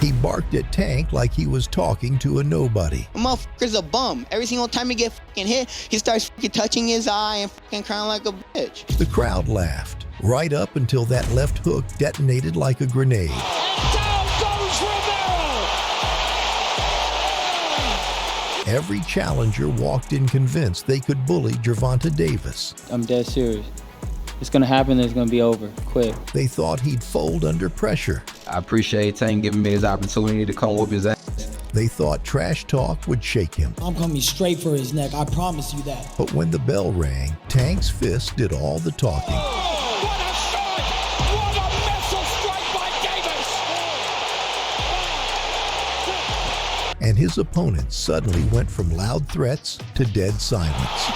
He barked at Tank like he was talking to a nobody. Motherfucker's a bum. Every single time he get fucking hit, he starts fucking touching his eye and fucking crying like a bitch. The crowd laughed, right up until that left hook detonated like a grenade. Down goes Romero! Every challenger walked in convinced they could bully Gervonta Davis. I'm dead serious. It's gonna happen, it's gonna be over, quick. They thought he'd fold under pressure. I appreciate Tank giving me his opportunity to come whoop his ass. They thought trash talk would shake him. I'm coming straight for his neck, I promise you that. But when the bell rang, Tank's fist did all the talking. Oh, what a strike! What a missile strike by Davis! And his opponent suddenly went from loud threats to dead silence.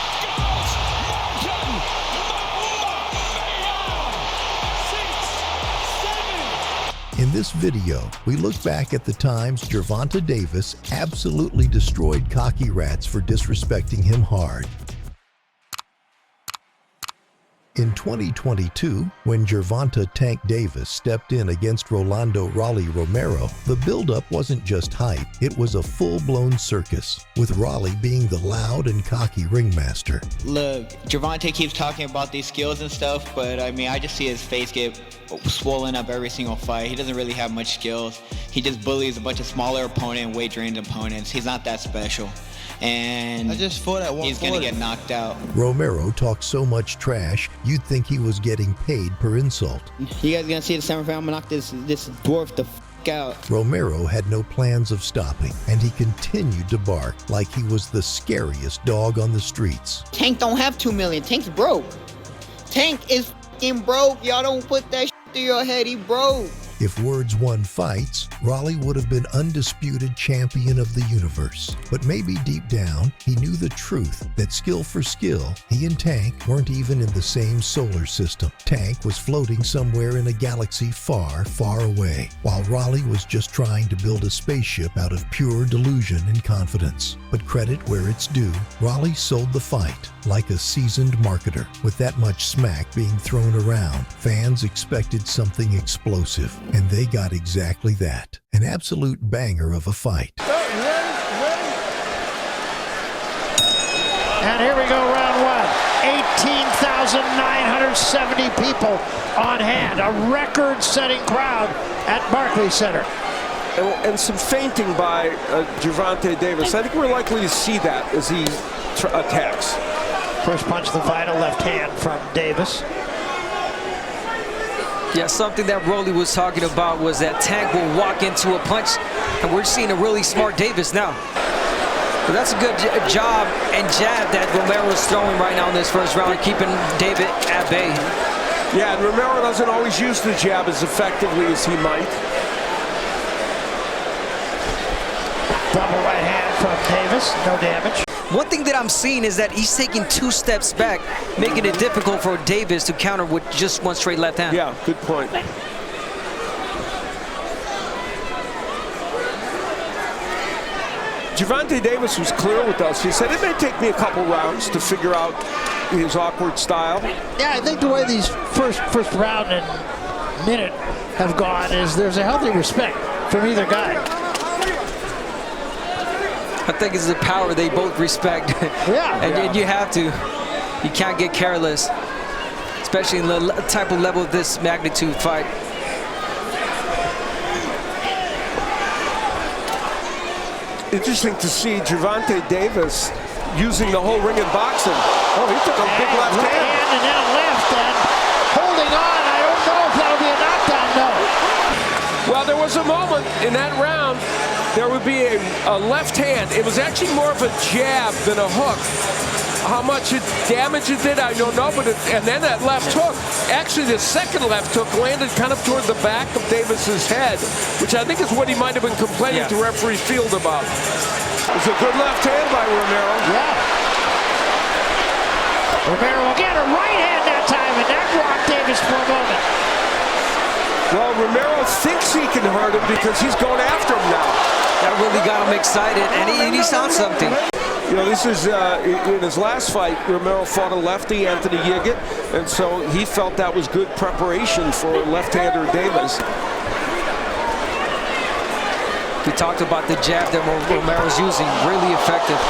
In this video, we look back at the times Gervonta Davis absolutely destroyed Cocky Rats for disrespecting him hard. In 2022, when Gervonta Tank Davis stepped in against Rolando Raleigh Romero, the buildup wasn't just hype, it was a full-blown circus, with Raleigh being the loud and cocky ringmaster. Look, Gervonta keeps talking about these skills and stuff, but I mean, I just see his face get swollen up every single fight. He doesn't really have much skills. He just bullies a bunch of smaller opponents, weight-drained opponents. He's not that special. And I just fought at 140. He's gonna get knocked out. Romero talked so much trash, you'd think he was getting paid per insult. You guys gonna see the semifinal? I'm gonna knock this dwarf the f out. Romero had no plans of stopping, and he continued to bark like he was the scariest dog on the streets. Tank don't have 2 million. Tank's broke. Tank is f***ing broke. Y'all don't put that shit through your head. He broke. If words won fights, Raleigh would have been undisputed champion of the universe. But maybe deep down, he knew the truth that skill for skill, he and Tank weren't even in the same solar system. Tank was floating somewhere in a galaxy far, far away, while Raleigh was just trying to build a spaceship out of pure delusion and confidence. But credit where it's due, Raleigh sold the fight like a seasoned marketer. With that much smack being thrown around, fans expected something explosive. And they got exactly that. An absolute banger of a fight. And here we go, round one. 18,970 people on hand. A record-setting crowd at Barclays Center. And some feinting by Gervonta Davis. I think we're likely to see that as he attacks. First punch of the fight, a left hand from Davis. Yeah, something that Rolly was talking about was that Tank will walk into a punch, and we're seeing a really smart Davis now. But that's a good job and jab that Romero's throwing right now in this first round, keeping David at bay. Yeah, and Romero doesn't always use the jab as effectively as he might. Double right hand from Davis, no damage. One thing that I'm seeing is that he's taking 2 steps back, making it difficult for Davis to counter with just one straight left hand. Yeah, good point. Gervonta Davis was clear with us. He said, it may take me a couple rounds to figure out his awkward style. Yeah, I think the way these first round and minute have gone is there's a healthy respect from either guy. I think it's the power they both respect. Yeah. And you have to. You can't get careless, especially in the type of level of this magnitude fight. Interesting to see Gervonta Davis using the whole ring in boxing. Oh, he took a big left hand. And then a left and holding on. I don't know if that'll be a knockdown, no. Well, there was a moment in that round, there would be a left hand. It was actually more of a jab than a hook. How much damage it did, I don't know, but and then that left hook, actually the second left hook landed kind of toward the back of Davis's head, which I think is what he might have been complaining to referee Field about. It was a good left hand by Romero. Yeah. Romero again, a right hand that time, and that rocked Davis for a moment. Well, Romero thinks he can hurt him because he's going after him now. That really got him excited, and he saw something. You know, this is, in his last fight, Romero fought a lefty, Anthony Yiggett, and so he felt that was good preparation for left-hander Davis. We talked about the jab that Romero's using, really effective.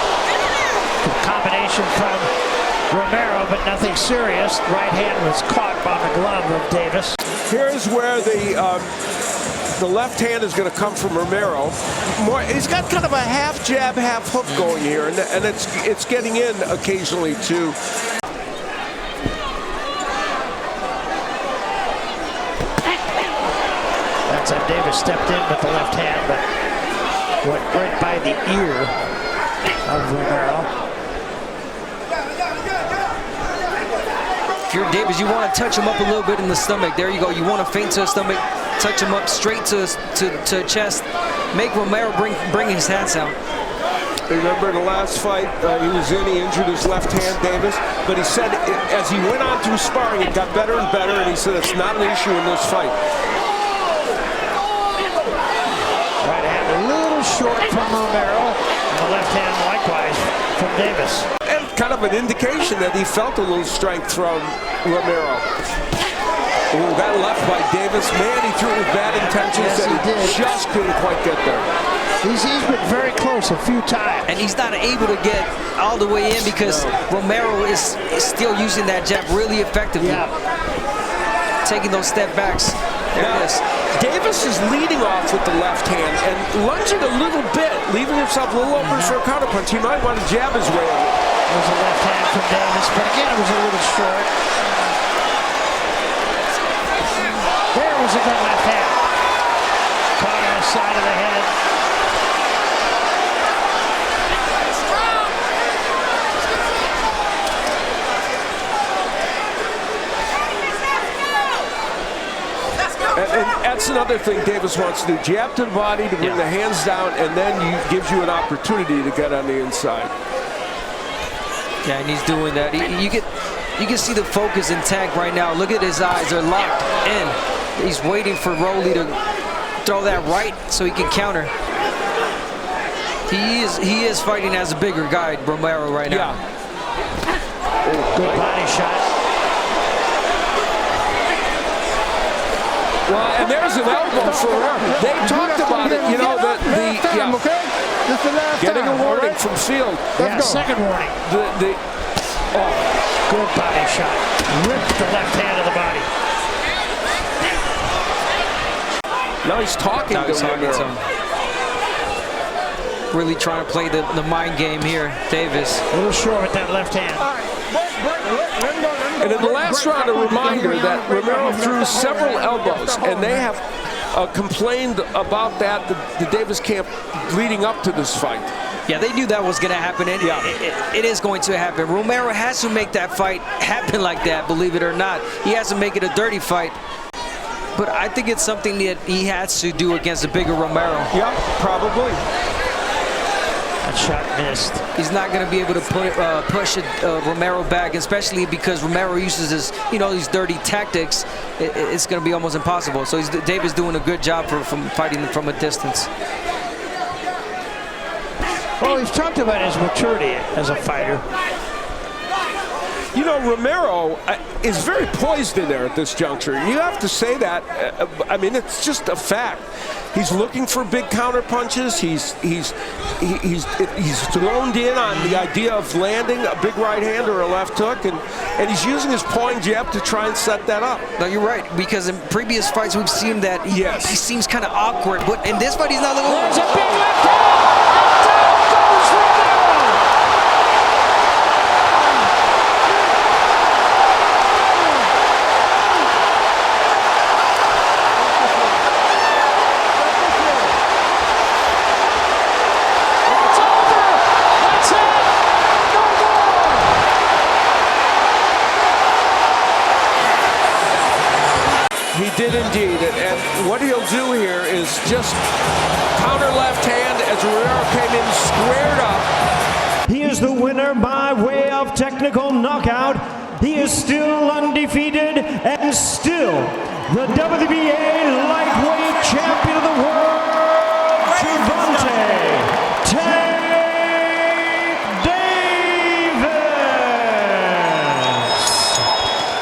Good combination from Romero, but nothing serious. Right hand was caught on the glove of Davis. Here's where the left hand is going to come from Romero. He's got kind of a half jab, half hook going here, and it's getting in occasionally too. That's how Davis stepped in with the left hand, but went right by the ear of Romero. If you're Davis, you want to touch him up a little bit in the stomach. There you go. You want to feint to the stomach, touch him up straight to chest. Make Romero bring his hands out. Remember the last fight he was in, he injured his left hand, Davis, but he said as he went on through sparring, it got better and better, and he said it's not an issue in this fight. Right hand a little short from Romero, and the left hand likewise from Davis. And kind of an indication that he felt a little strength from Romero. Ooh, that left by Davis, man, he threw it with bad intentions, yes, and he did. Just couldn't quite get there. He's been very close a few times. And he's not able to get all the way in because Romero is still using that jab really effectively. Yeah. Taking those step backs. There it is. Davis is leading off with the left hand and lunging a little bit, leaving himself a little open for a counterpunch. He might want to jab his way in. There's a left hand from Davis, but again it was a little short. There was a good left hand. Caught on the side of the head. And that's another thing Davis wants to do. Jab to the body to bring the hands down, and then gives you an opportunity to get on the inside. Yeah, and he's doing that. You can see the focus in Tank right now. Look at his eyes; they're locked in. He's waiting for Rolly to throw that right so he can counter. He is fighting as a bigger guy, Romero, right now. Yeah. Good body shot. Well, and there's an elbow for her. They talked about it, you know, getting a warning from Field. Yeah, second warning. Good body shot. Ripped the left hand of the body. Now he's talking to him. Really trying to play the mind game here, Davis. A little short with that left hand. And in the last round, a reminder that Romero threw several elbows, and they have complained about that, the Davis camp, leading up to this fight. Yeah, they knew that was going to happen, and it is going to happen. Romero has to make that fight happen like that, believe it or not. He has to make it a dirty fight. But I think it's something that he has to do against a bigger Romero. Yeah, probably. That shot missed. He's not going to be able to push Romero back, especially because Romero uses his, these dirty tactics. It's going to be almost impossible. So Davis doing a good job from fighting from a distance. Well, he's talked about his maturity as a fighter. You know, Romero is very poised in there at this juncture. You have to say that. I mean, it's just a fact. He's looking for big counter punches. He's zoned in on the idea of landing a big right hand or a left hook, and he's using his pawing jab to try and set that up. No, you're right, because in previous fights we've seen that he seems kind of awkward, but in this fight he's not looking. There's a big left hand. He did indeed, and what he'll do here is just counter left hand as Romero came in squared up. He is the winner by way of technical knockout. He is still undefeated and still the WBA lightweight champion of the world, Gervonta Davis.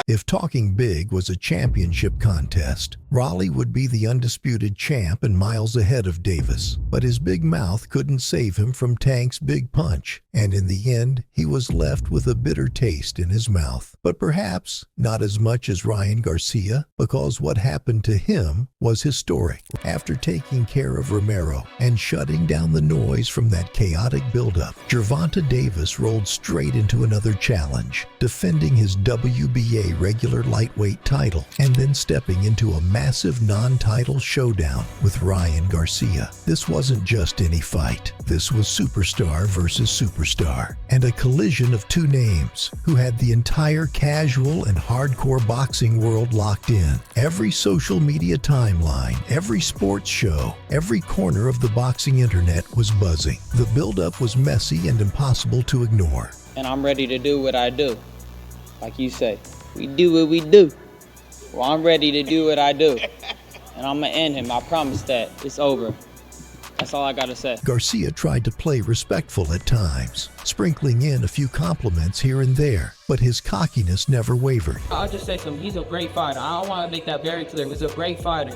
If talking Talking big was a championship contest. Raleigh would be the undisputed champ and miles ahead of Davis, but his big mouth couldn't save him from Tank's big punch, and in the end, he was left with a bitter taste in his mouth. But perhaps not as much as Ryan Garcia, because what happened to him was historic. After taking care of Romero and shutting down the noise from that chaotic buildup, Gervonta Davis rolled straight into another challenge, defending his WBA regular lightweight title, and then stepping into a massive non-title showdown with Ryan Garcia. This wasn't just any fight. This was superstar versus superstar, and a collision of two names who had the entire casual and hardcore boxing world locked in. Every social media timeline, every sports show, every corner of the boxing internet was buzzing. The buildup was messy and impossible to ignore. And I'm ready to do what I do. Like you say, we do what we do. Well, I'm ready to do what I do. And I'm going to end him. I promise that. It's over. That's all I got to say. Garcia tried to play respectful at times, sprinkling in a few compliments here and there, but his cockiness never wavered. I'll just say something. He's a great fighter. I want to make that very clear. He's a great fighter,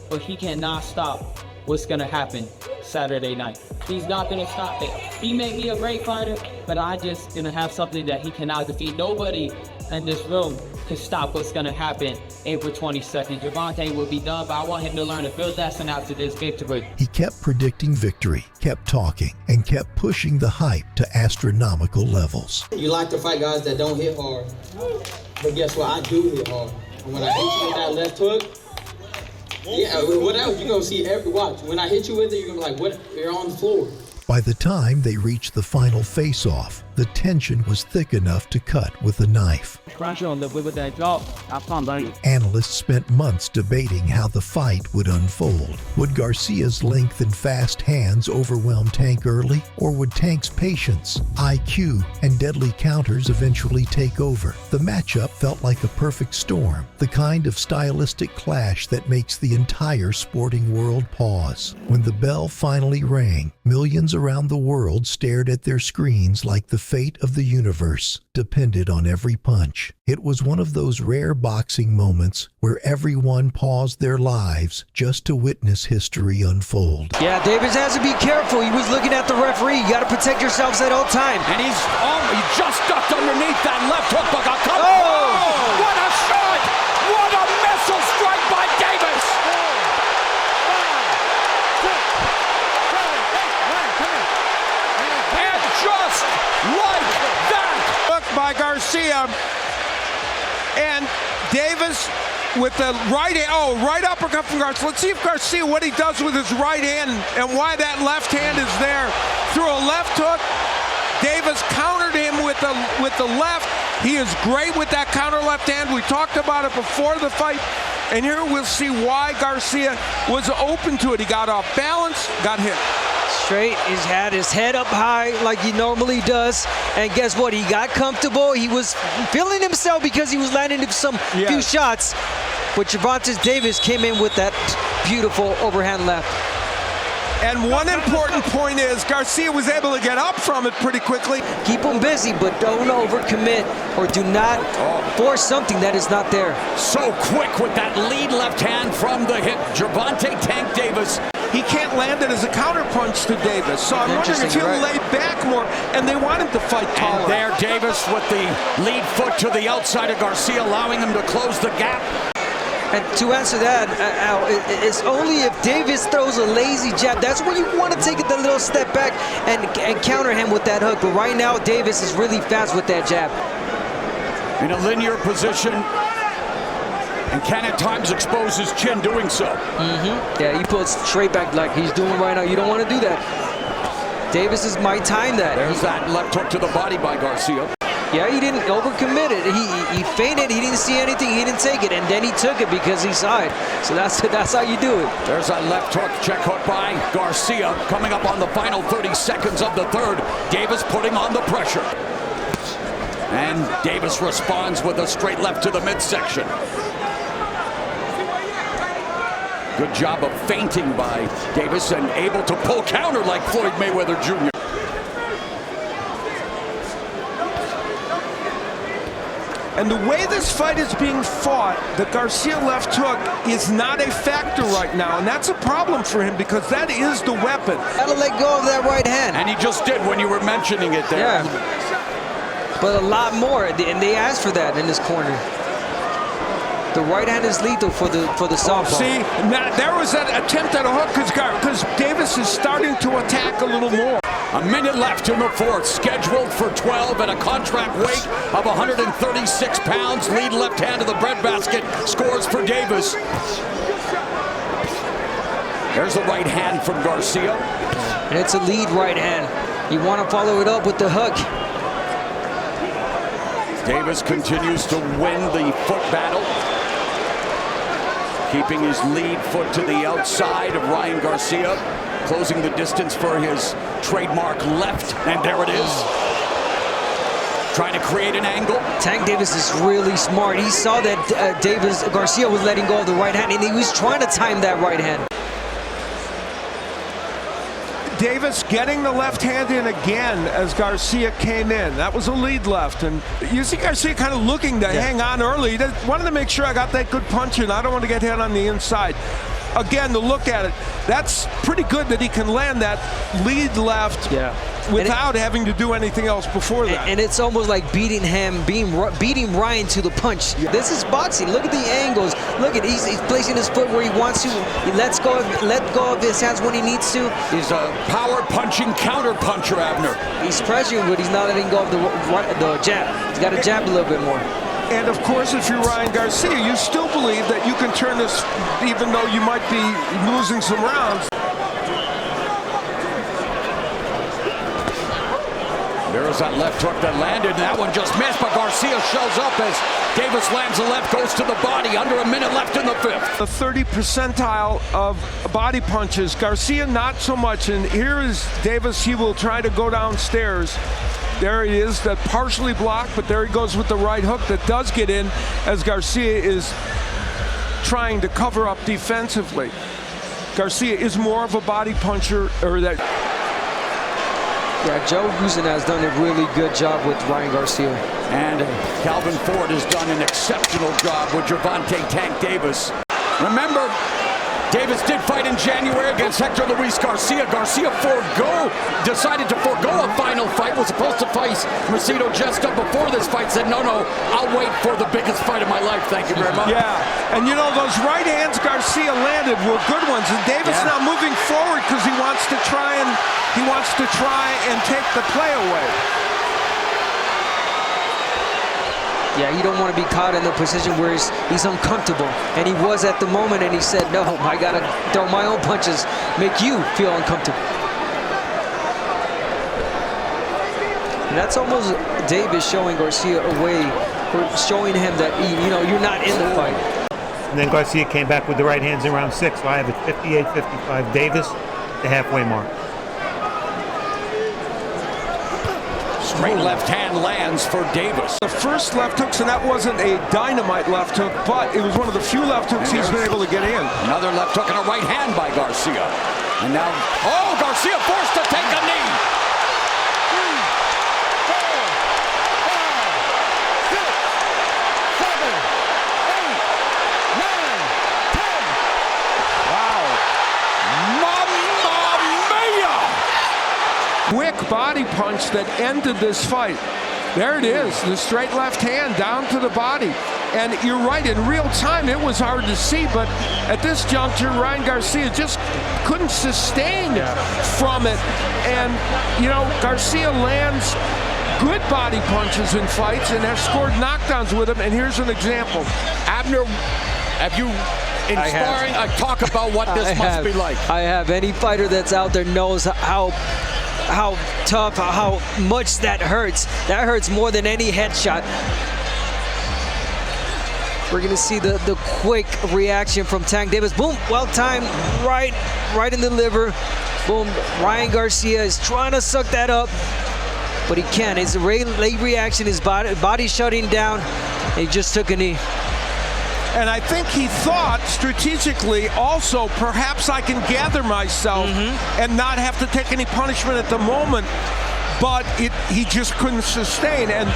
but he cannot stop what's going to happen Saturday night. He's not going to stop it. He may be a great fighter, but I just going to have something that he cannot defeat. Nobody in this room can stop what's going to happen April 22nd. Gervonta will be done, but I want him to learn to build that after this victory. He kept predicting victory, kept talking, and kept pushing the hype to astronomical levels. You like to fight guys that don't hit hard, but guess what? I do hit hard. And when I hit you with that left hook, yeah, what else? You're going to see every watch. When I hit you with it, you're going to be like, what? You're on the floor. By the time they reached the final face-off, the tension was thick enough to cut with a knife. Analysts spent months debating how the fight would unfold. Would Garcia's length and fast hands overwhelm Tank early, or would Tank's patience, IQ, and deadly counters eventually take over? The matchup felt like a perfect storm, the kind of stylistic clash that makes the entire sporting world pause. When the bell finally rang, millions around the world stared at their screens like the fate of the universe depended on every punch. It was one of those rare boxing moments where everyone paused their lives just to witness history unfold. Yeah, Davis has to be careful. He was looking at the referee. You got to protect yourselves at all time. And he just ducked underneath that left hook, but got cut. Oh! What a shot! What a missile strike by Davis! And just like that! Look by Garcia. And Davis with the right hand, right uppercut from Garcia. Let's see if Garcia, what he does with his right hand and why that left hand is there. Through a left hook, Davis countered him with the left. He is great with that counter left hand. We talked about it before the fight. And here we'll see why Garcia was open to it. He got off balance, got hit. Straight, he's had his head up high like he normally does, and guess what? He got comfortable. He was feeling himself because he was landing some few shots, but Gervonta Davis came in with that beautiful overhand left. And one important point is Garcia was able to get up from it pretty quickly. Keep him busy, but don't overcommit or do not force something that is not there. So quick with that lead left hand from the hip. Gervonta Tank Davis. He can't land it as a counterpunch to Davis. So I'm wondering if he'll lay back more, and they want him to fight taller. And there Davis with the lead foot to the outside of Garcia, allowing him to close the gap. And to answer that, Al, it's only if Davis throws a lazy jab. That's when you want to take it a little step back and counter him with that hook. But right now, Davis is really fast with that jab. In a linear position, and can at times expose his chin doing so. Yeah, he pulls straight back like he's doing right now. You don't want to do that. Davis is might time that. There's that left hook to the body by Garcia. Yeah, he didn't overcommit it. He feinted. He didn't see anything. He didn't take it, and then he took it because he saw it. So that's how you do it. There's that left hook, check hook by Garcia. Coming up on the final 30 seconds of the third. Davis putting on the pressure. And Davis responds with a straight left to the midsection. Good job of feinting by Davis and able to pull counter like Floyd Mayweather Jr. And the way this fight is being fought, the Garcia left hook is not a factor right now. And that's a problem for him because that is the weapon. Gotta let go of that right hand. And he just did when you were mentioning it there. Yeah. But a lot more, and they asked for that in this corner. The right hand is lethal for the southpaw. See, now there was that attempt at a hook because Davis is starting to attack a little more. A minute left in the fourth, scheduled for 12 at a contract weight of 136 pounds. Lead left hand of the breadbasket, scores for Davis. There's the right hand from Garcia. And it's a lead right hand. You want to follow it up with the hook. Davis continues to win the foot battle, keeping his lead foot to the outside of Ryan Garcia, closing the distance for his trademark left, and there it is. Trying to create an angle. Tank Davis is really smart. He saw that Garcia was letting go of the right hand, and he was trying to time that right hand. Davis getting the left hand in again as Garcia came in. That was a lead left, and you see Garcia kind of looking to hang on early. He wanted to make sure I got that good punch in. I don't want to get hit on the inside. Again, to look at it, that's pretty good that he can land that lead left without having to do anything else before that. And it's almost like beating Ryan to the punch. This is boxing. Look at the angles. Look at he's placing his foot where he wants to. He let go of his hands when he needs to. He's a power punching counter puncher, Abner. He's pressuring, but he's not letting go of the jab. He's got to jab a little bit more. And of course, if you're Ryan Garcia, you still believe that you can turn this, even though you might be losing some rounds. There's that left hook that landed, and that one just missed, but Garcia shows up as Davis lands the left, goes to the body, under a minute left in the fifth. The 30 percentile of body punches. Garcia, not so much, and here is Davis. He will try to go downstairs. There he is, that partially blocked, but there he goes with the right hook that does get in as Garcia is trying to cover up defensively. Garcia is more of a body puncher, or that. Yeah, Joe Guzman has done a really good job with Ryan Garcia. And Calvin Ford has done an exceptional job with Gervonta Tank Davis. Remember, Davis did fight in January against Hector Luis Garcia. Garcia decided to forego a final fight, was supposed to fight Macedo Justo before this fight, said, no, I'll wait for the biggest fight of my life, thank you very much. Yeah, and you know, those right hands Garcia landed were good ones, and Davis now moving forward because he wants to try and take the play away. Yeah, you don't want to be caught in the position where he's uncomfortable. And he was at the moment, and he said, no, I got to throw my own punches, make you feel uncomfortable. And that's almost Davis showing Garcia a way, showing him that, you're not in the fight. And then Garcia came back with the right hands in round 6, so I have it 58-55 Davis, the halfway mark. Straight left hand lands for Davis. The first left hooks, and that wasn't a dynamite left hook, but it was one of the few left hooks he's been able to get in. Another left hook and a right hand by Garcia. And now, Garcia forced to take a knee. 3, 4, 5, 6, 7, 8, 9, 10. Wow. Quick body punch that ended this fight. There it is, the straight left hand down to the body. And you're right, in real time it was hard to see, but at this juncture Ryan Garcia just couldn't sustain from it. And Garcia lands good body punches in fights and has scored knockdowns with him, and here's an example. Abner, have you inspiring a talk about what this must be like? I have. Any fighter that's out there knows how tough, how much that hurts. That hurts more than any headshot. We're gonna see the quick reaction from Tank Davis. Boom, well timed, right in the liver. Boom, Ryan Garcia is trying to suck that up, but he can't. It's a late reaction, his body shutting down, and he just took a knee. And I think he thought strategically also, perhaps I can gather myself and not have to take any punishment at the moment. but he just couldn't sustain. And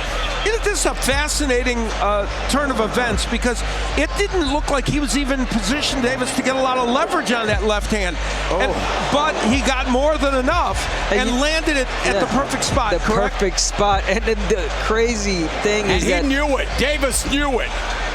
this is a fascinating turn of events because it didn't look like he was even positioned, Davis, to get a lot of leverage on that left hand. But he got more than enough and landed it at the perfect spot. The perfect spot. And then the crazy thing is that he knew it. Davis knew it.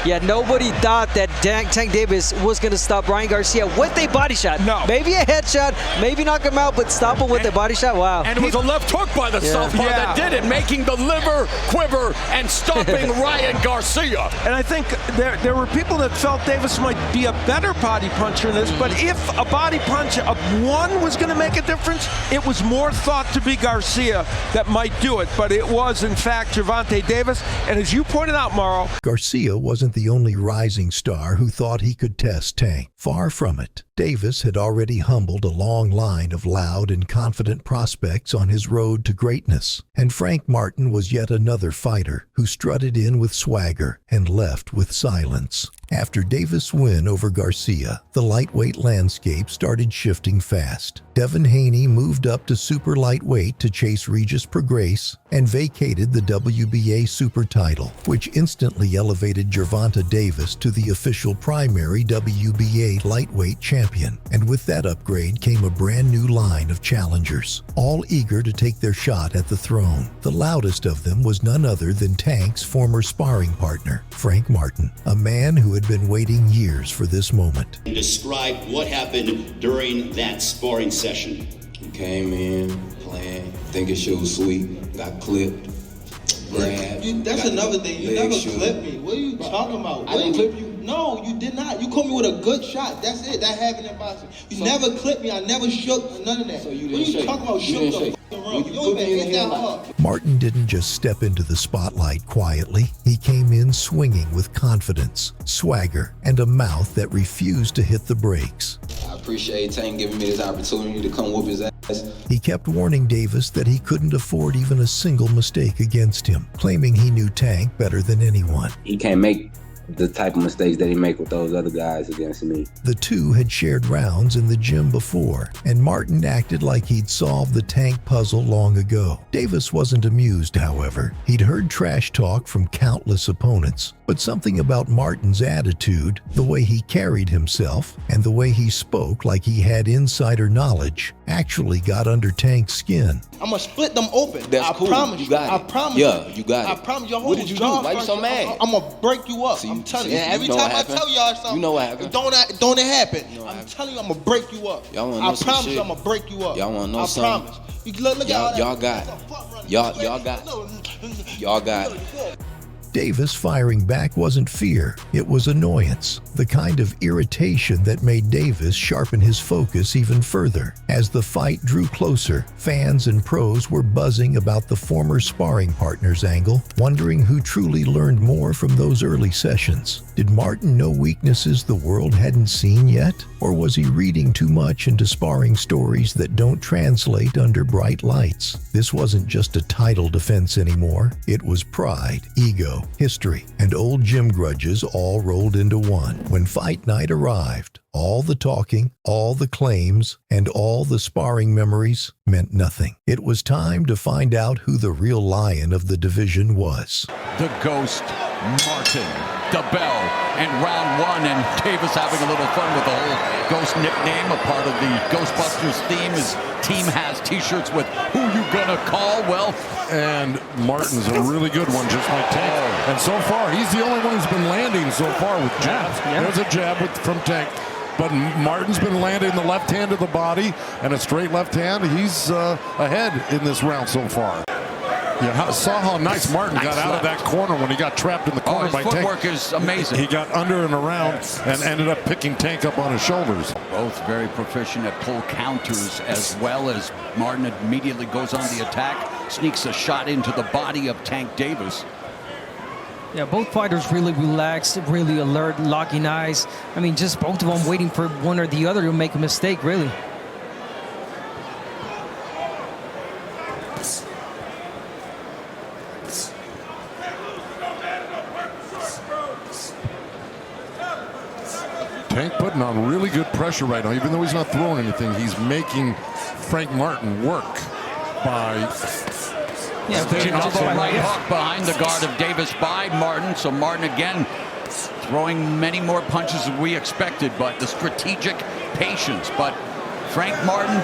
Yeah, nobody thought that Tank Davis was going to stop Ryan Garcia with a body shot. No. Maybe a headshot, maybe knock him out, but stop him with a body shot. Wow. And it was a left hook by the southpaw that did it, making the liver quiver and stopping Ryan Garcia. And I think there were people that felt Davis might be a better body puncher in this, but if a body punch of one was going to make a difference, it was more thought to be Garcia that might do it. But it was, in fact, Gervonta Davis. And as you pointed out, Morrow, Garcia wasn't the only rising star who thought he could test Tank. Far from it. Davis had already humbled a long line of loud and confident prospects on his road to greatness, and Frank Martin was yet another fighter who strutted in with swagger and left with silence. After Davis' win over Garcia, the lightweight landscape started shifting fast. Devin Haney moved up to super lightweight to chase Regis Prograis and vacated the WBA super title, which instantly elevated Gervonta Davis to the official primary WBA lightweight champion. And with that upgrade came a brand new line of challengers, all eager to take their shot at the throne. The loudest of them was none other than Tank's former sparring partner, Frank Martin, a man who had been waiting years for this moment. Describe what happened during that sparring session. He came in, playing, thinking she was sweet, got clipped, grabbed. That's another thing. You never clipped me. What are you talking about? I didn't clip you? No, you did not. You caught me with a good shot. That's it. That happened in boxing. You never clipped me. I never shook. None of that. So you what didn't are you shake. talking about? You Shook didn't the shake. room. You don't even hit that hard. Martin didn't just step into the spotlight quietly. He came in swinging with confidence, swagger, and a mouth that refused to hit the brakes. I appreciate Tank giving me this opportunity to come whoop his ass. He kept warning Davis that he couldn't afford even a single mistake against him, claiming he knew Tank better than anyone. He can't make the type of mistakes that he make with those other guys against me. The two had shared rounds in the gym before, and Martin acted like he'd solved the Tank puzzle long ago. Davis wasn't amused, however. He'd heard trash talk from countless opponents, but something about Martin's attitude, the way he carried himself, and the way he spoke like he had insider knowledge, actually got under Tank's skin. I'm gonna split them open. That's I cool. promise you. You got it. I promise Yeah, you. you got it. I promise you. What did you do? Why you so mad? I'm gonna break you up. I'm telling you. Every time I tell y'all something, you know what happened. Don't it happen? I'm telling you, I'm gonna break you up. Y'all wanna know I some promise shit? you, I'm gonna break you up. Y'all wanna know I something? promise. Look at Y'all got it. Y'all got it. Y'all got it. Davis firing back wasn't fear, it was annoyance, the kind of irritation that made Davis sharpen his focus even further. As the fight drew closer, fans and pros were buzzing about the former sparring partner's angle, wondering who truly learned more from those early sessions. Did Martin know weaknesses the world hadn't seen yet? Or was he reading too much into sparring stories that don't translate under bright lights? This wasn't just a title defense anymore. It was pride, ego, history, and old gym grudges all rolled into one. When fight night arrived, all the talking, all the claims, and all the sparring memories meant nothing. It was time to find out who the real lion of the division was. The Ghost, Martin, the Bell, and round one, and Davis having a little fun with the whole Ghost nickname, a part of the Ghostbusters theme. His team has t-shirts with "Who You Gonna Call?" Well, and Martin's a really good one, just like Tank. And so far, he's the only one who's been landing so far with jabs. There's a jab from Tank. But Martin's been landing the left hand to the body and a straight left hand. He's ahead in this round so far. You saw how nice Martin got out of that corner when he got trapped in the corner by Tank. His footwork is amazing. He got under and around and ended up picking Tank up on his shoulders. Both very proficient at pull counters, as well as Martin immediately goes on the attack, sneaks a shot into the body of Tank Davis. Yeah, both fighters really relaxed, really alert, locking eyes. I mean, just both of them waiting for one or the other to make a mistake, really. Tank putting on really good pressure right now. Even though he's not throwing anything, he's making Frank Martin work by Yeah, another right hook behind the guard of Davis by Martin. So Martin again throwing many more punches than we expected, but the strategic patience. But Frank Martin,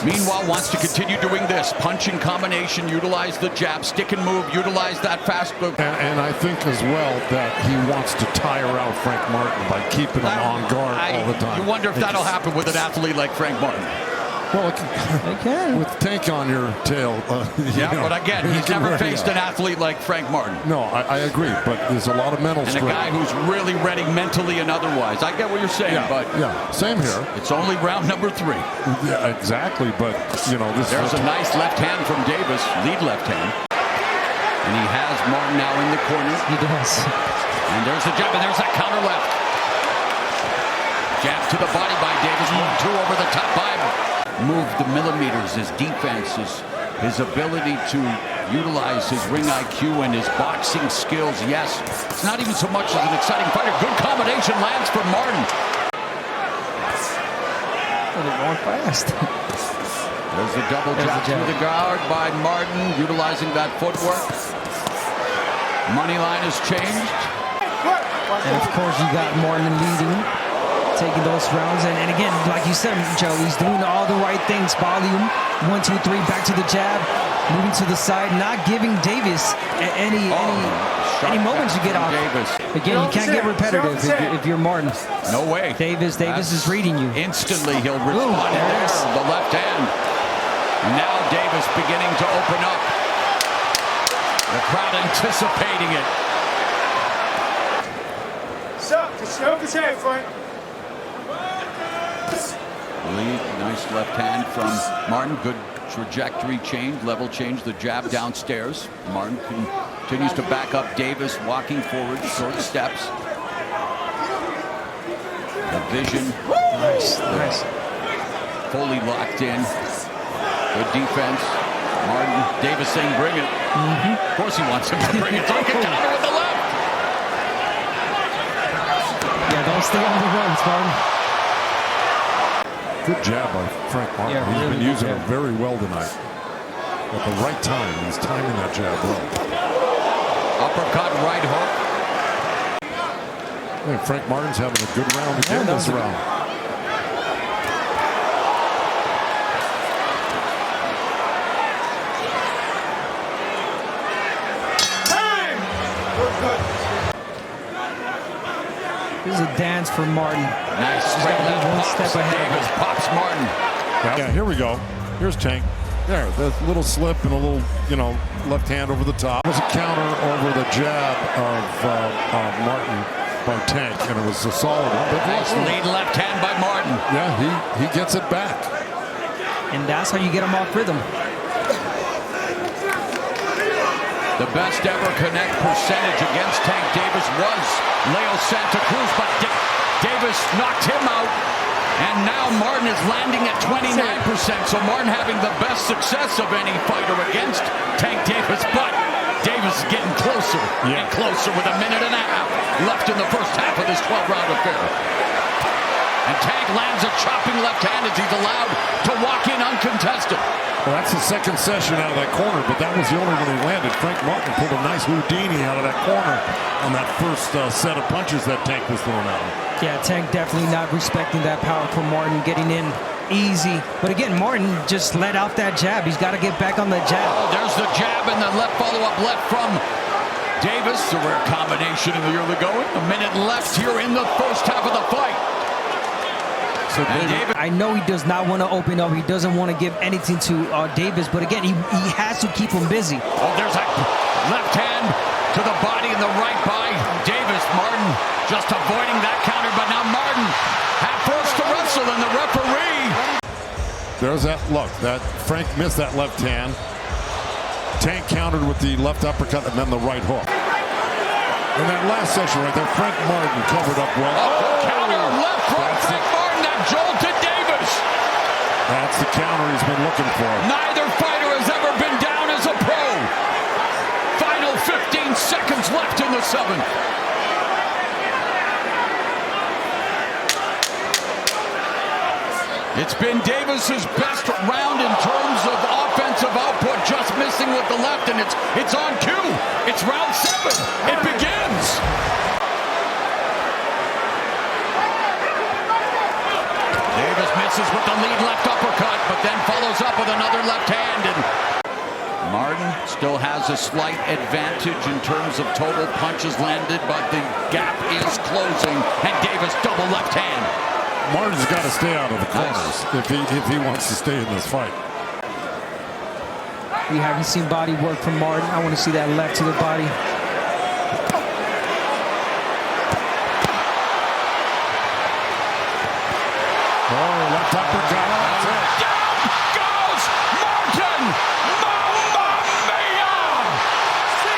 meanwhile, wants to continue doing this. Punching combination, utilize the jab, stick and move, utilize that fast move. And I think as well that he wants to tire out Frank Martin by keeping him on guard all the time. You wonder if that'll happen with an athlete like Frank Martin. Well, it can. With Tank on your tail. But again, he's never faced an athlete like Frank Martin. No, I agree, but there's a lot of mental strength. And a guy who's really ready mentally and otherwise. I get what you're saying, but same here. It's only round number 3. Yeah, exactly, but there's a nice left hand from Davis, lead left hand. And he has Martin now in the corner. He does. And there's the jab, and there's that counter left. Jab to the body by Davis, 1-2 over the top by Move the millimeters, his defense, his ability to utilize his ring IQ and his boxing skills. Yes, it's not even so much as an exciting fighter. Good combination lands for Martin. They're going fast. There's the double jab to the guard by Martin, utilizing that footwork. Money line has changed. And of course, you got Martin leading, taking those rounds. And again, like you said, Joe, he's doing all the right things. Volume, 1, 2, 3, back to the jab, moving to the side, not giving Davis any moments to get off. Davis. Again, you can't get repetitive if you're Martin. No way. Davis is reading you. Instantly, he'll respond there. The left hand. Now Davis beginning to open up. The crowd anticipating it. Lead, nice left hand from Martin. Good trajectory change, level change, the jab downstairs. Martin continues to back up Davis, walking forward, short steps. The vision. Nice. Fully locked in. Good defense. Martin, Davis saying bring it. Of course he wants him to bring it. Don't get counter with the left. Yeah, don't stay on the runs, Martin. Good jab by Frank Martin. Yeah, He's really been using good it very well tonight. At the right time, he's timing that jab well. Uppercut, right hook. I think Frank Martin's having a good round again this round. This is a dance for Martin. Nice straight left one pops. step ahead. Davis pops Martin. Yeah, here we go. Here's Tank. There, the little slip and a little, left hand over the top. It was a counter over the jab of Martin by Tank, and it was a solid one. Nice lead left hand by Martin. Yeah, he gets it back. And that's how you get him off rhythm. The best ever connect percentage against Tank Davis was Leo Santa Cruz, but Davis knocked him out. And now Martin is landing at 29%. So Martin having the best success of any fighter against Tank Davis, but Davis is getting closer and closer with 1.5 minutes left in the first half of this 12-round affair. And Tank lands a chopping left hand as he's allowed to walk in uncontested. Well, that's the second session out of that corner, but that was the only one he landed. Frank Martin pulled a nice Houdini out of that corner on that first set of punches that Tank was throwing at him. Yeah, Tank definitely not respecting that power from Martin, getting in easy. But again, Martin just let out that jab. He's got to get back on the jab. Oh, there's the jab and the left follow-up left from Davis. A rare combination in the early going. 1 minute left here in the first half of the fight. So Davis, I know he does not want to open up. He doesn't want to give anything to Davis. But again, he has to keep him busy. Oh, there's a left hand to the body and the right by Davis. Martin just avoiding that counter, but now Martin had forced to wrestle, and the referee. There's that look. That Frank missed that left hand. Tank countered with the left uppercut and then the right hook. In that last session right there, Frank Martin covered up well. Oh, counter left from Frank Martin that jolted Davis. That's the counter he's been looking for. Neither fighter has ever been down as a pro. Final 15 seconds left in the 7th. It's been Davis's best round in terms of offensive output, just missing with the chance. It's on cue. It's round 7. It begins. Davis misses with the lead left uppercut, but then follows up with another left hand. And Martin still has a slight advantage in terms of total punches landed, but the gap is closing, and Davis double left hand. Martin's got to stay out of the corners if he wants to stay in this fight. We haven't seen body work from Martin. I want to see that left to the body. Oh, left uppercut. That's it. Down goes Martin! Mamma mia! 6,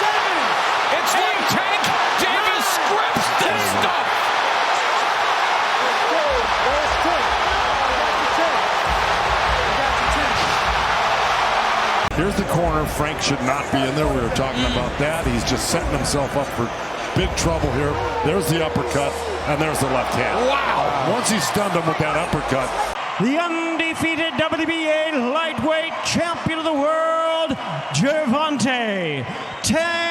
7. It's like Tank Davis scripts this stuff. Here's the corner. Frank should not be in there. We were talking about that. He's just setting himself up for big trouble here. There's the uppercut, and there's the left hand. Wow! Once he stunned him with that uppercut. The undefeated WBA lightweight champion of the world, Gervonta Davis.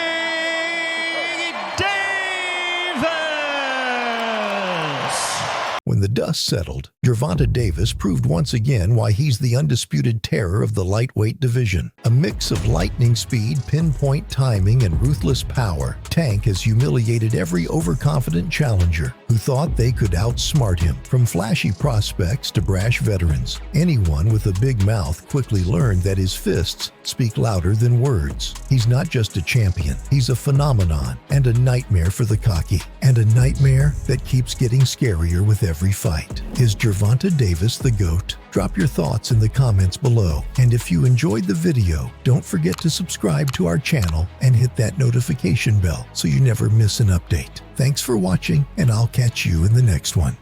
When the dust settled, Gervonta Davis proved once again why he's the undisputed terror of the lightweight division. A mix of lightning speed, pinpoint timing, and ruthless power, Tank has humiliated every overconfident challenger who thought they could outsmart him. From flashy prospects to brash veterans, anyone with a big mouth quickly learned that his fists speak louder than words. He's not just a champion, he's a phenomenon and a nightmare for the cocky, and a nightmare that keeps getting scarier with every fight. Is Gervonta Davis the GOAT? Drop your thoughts in the comments below. And if you enjoyed the video, don't forget to subscribe to our channel and hit that notification bell so you never miss an update. Thanks for watching, and I'll catch you in the next one.